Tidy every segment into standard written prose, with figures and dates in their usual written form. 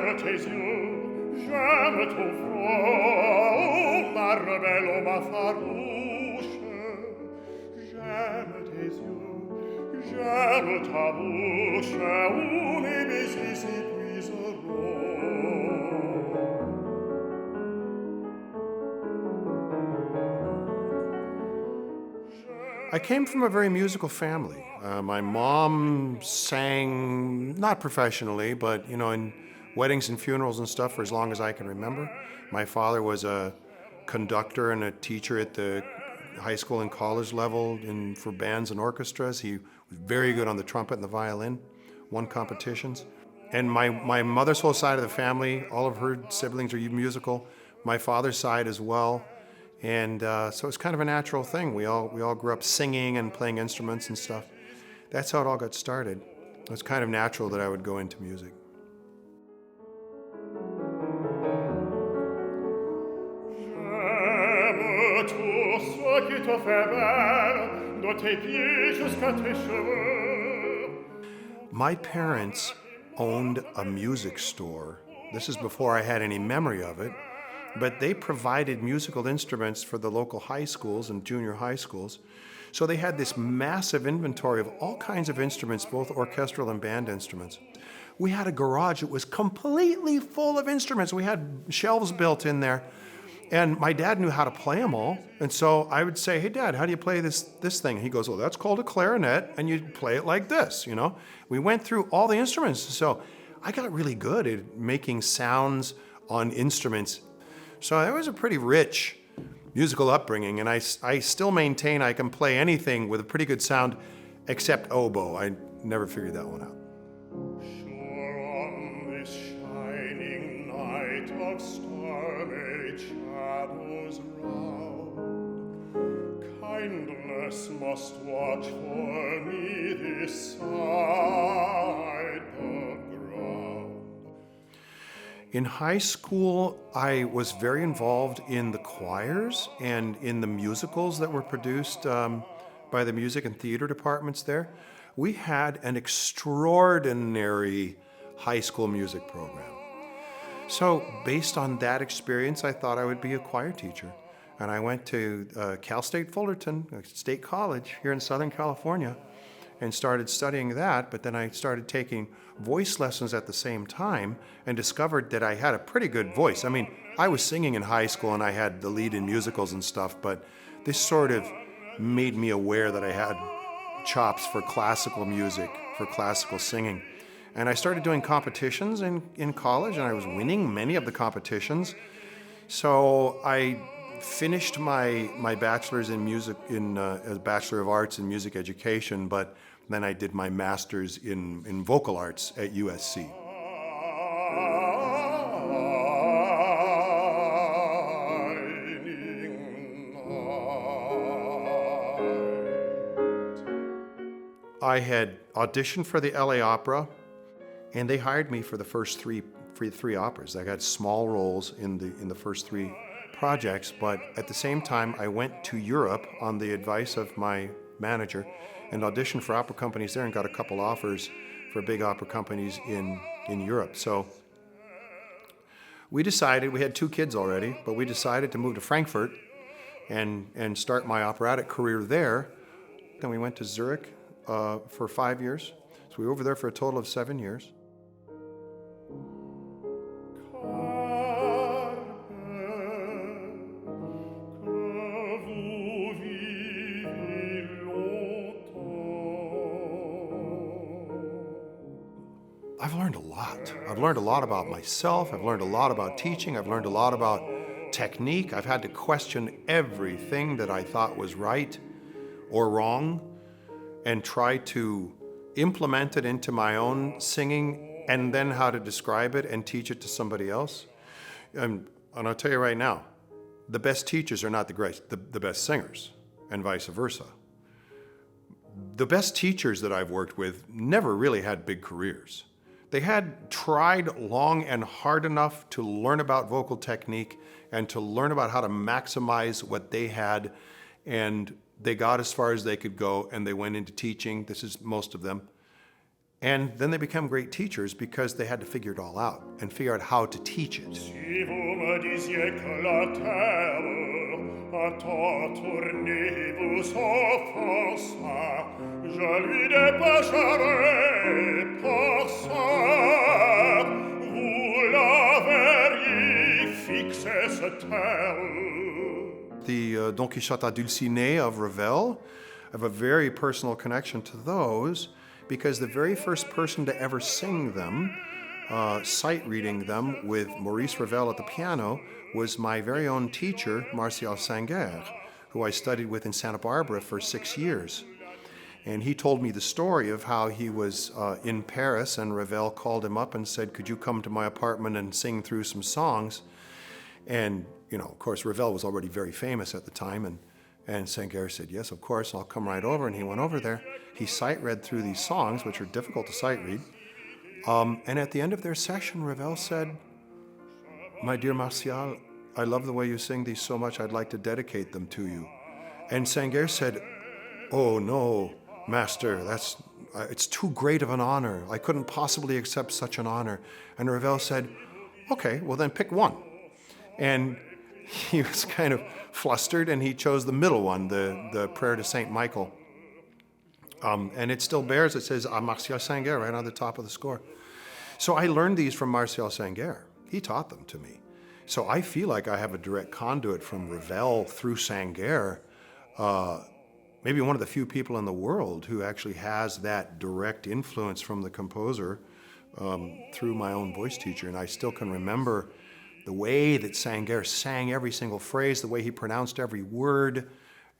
J'aime tes yeux, j'aime ton front, ma rebelle ou ma farouche. J'aime tes yeux, j'aime ta bouche, où mes baisers s'épuiseront. I came from a very musical family. My mom sang, not professionally, but in weddings and funerals and stuff for as long as I can remember. My father was a conductor and a teacher at the high school and college level for bands and orchestras. He was very good on the trumpet and the violin, won competitions. And my mother's whole side of the family, all of her siblings are musical. My father's side as well. And so it's kind of a natural thing. We all grew up singing and playing instruments and stuff. That's how it all got started. It was kind of natural that I would go into music. J'aime tout ce qui te fait belle, de tes pieds jusqu'à tes cheveux. My parents owned a music store. This is before I had any memory of it. But they provided musical instruments for the local high schools and junior high schools. So they had this massive inventory of all kinds of instruments, both orchestral and band instruments. We had a garage that was completely full of instruments. We had shelves built in there. And my dad knew how to play them all. And so I would say, hey, Dad, how do you play this thing? And he goes, well, that's called a clarinet, and you play it like this, We went through all the instruments. So I got really good at making sounds on instruments. So it was a pretty rich musical upbringing, and I still maintain I can play anything with a pretty good sound except oboe. I never figured that one out. Sure on this shining night of star-made shadows round, kindness must watch for me this side the ground. In high school, I was very involved in the choirs and in the musicals that were produced by the music and theater departments there. We had an extraordinary high school music program. So based on that experience, I thought I would be a choir teacher. And I went to Cal State Fullerton, a state college here in Southern California, and started studying that. But then I started taking voice lessons at the same time and discovered that I had a pretty good voice. I mean, I was singing in high school and I had the lead in musicals and stuff, but this sort of made me aware that I had chops for classical music, for classical singing. And I started doing competitions in college, and I was winning many of the competitions. So I finished my bachelor's in music, as Bachelor of Arts in Music Education, but then I did my master's in vocal arts at USC. I had auditioned for the LA Opera, and they hired me for the first three operas. I got small roles in the first three projects, but at the same time, I went to Europe on the advice of my manager and auditioned for opera companies there and got a couple offers for big opera companies in Europe. So we decided, we had 2 kids already, but we decided to move to Frankfurt and start my operatic career there. Then we went to Zurich for 5 years. So we were over there for a total of 7 years. I've learned a lot. I've learned a lot about myself. I've learned a lot about teaching. I've learned a lot about technique. I've had to question everything that I thought was right or wrong and try to implement it into my own singing and then how to describe it and teach it to somebody else. And I'll tell you right now, the best teachers are not the best singers, and vice versa. The best teachers that I've worked with never really had big careers. They had tried long and hard enough to learn about vocal technique and to learn about how to maximize what they had, and they got as far as they could go, and they went into teaching. This is most of them. And then they become great teachers because they had to figure it all out and figure out how to teach it. Si vous me disiez que la terre a tant tourné vous offensa, je lui dépêcherai par ça. Vous l'averiez fixé ce terre. The Don Quichotte à Dulcinée of Ravel, I have a very personal connection to those because the very first person to ever sing them, sight reading them with Maurice Ravel at the piano, was my very own teacher, Martial Sanguer, who I studied with in Santa Barbara for 6 years. And he told me the story of how he was in Paris and Ravel called him up and said, could you come to my apartment and sing through some songs? And, you know, of course, Ravel was already very famous at the time, and Sanguer said, yes, of course, I'll come right over. And he went over there. He sight read through these songs, which are difficult to sight read. And at the end of their session, Ravel said, my dear Martial, I love the way you sing these so much, I'd like to dedicate them to you. And Sanguer said, oh no, master, it's too great of an honor. I couldn't possibly accept such an honor. And Ravel said, okay, well then pick one. And he was kind of flustered, and he chose the middle one, the Prayer to Saint Michael. And it still bears, it says Martial Sanguer right on the top of the score. So I learned these from Martial Sanguer. He taught them to me. So I feel like I have a direct conduit from Ravel through Sanguer, maybe one of the few people in the world who actually has that direct influence from the composer through my own voice teacher. And I still can remember the way that Sanguer sang every single phrase, the way he pronounced every word,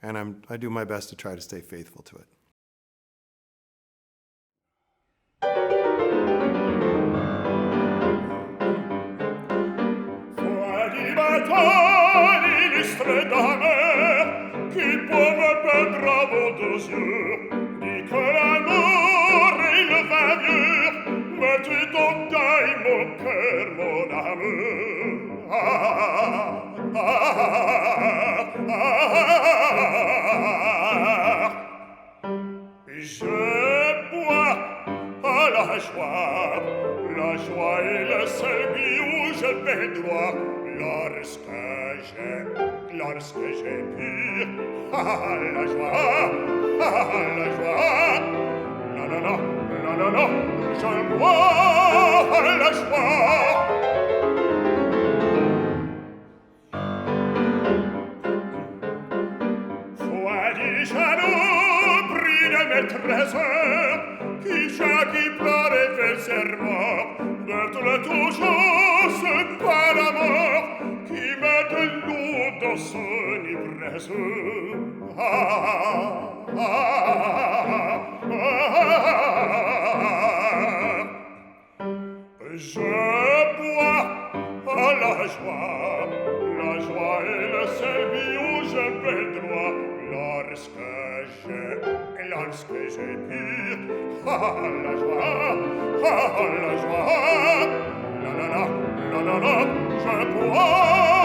and I do my best to try to stay faithful to it. Illustre dame, qui pour me peindre à vos deux yeux, dit que l'amour il va mieux, mais tu donc tailles mon cœur, mon amour. Je bois à la joie est le seul but où je vais droit. Lorsque j'ai pu, la joie, non, je bois la joie. Foi du jaloux, pris de mes trésors, qui pleure et fait serment, d'être toujours ce pas d'amour, qui met de l'eau dans son ivresse. Je bois à la joie est le seul but où je vais droit, lorsque j'ai pu, la joie, non, je bois.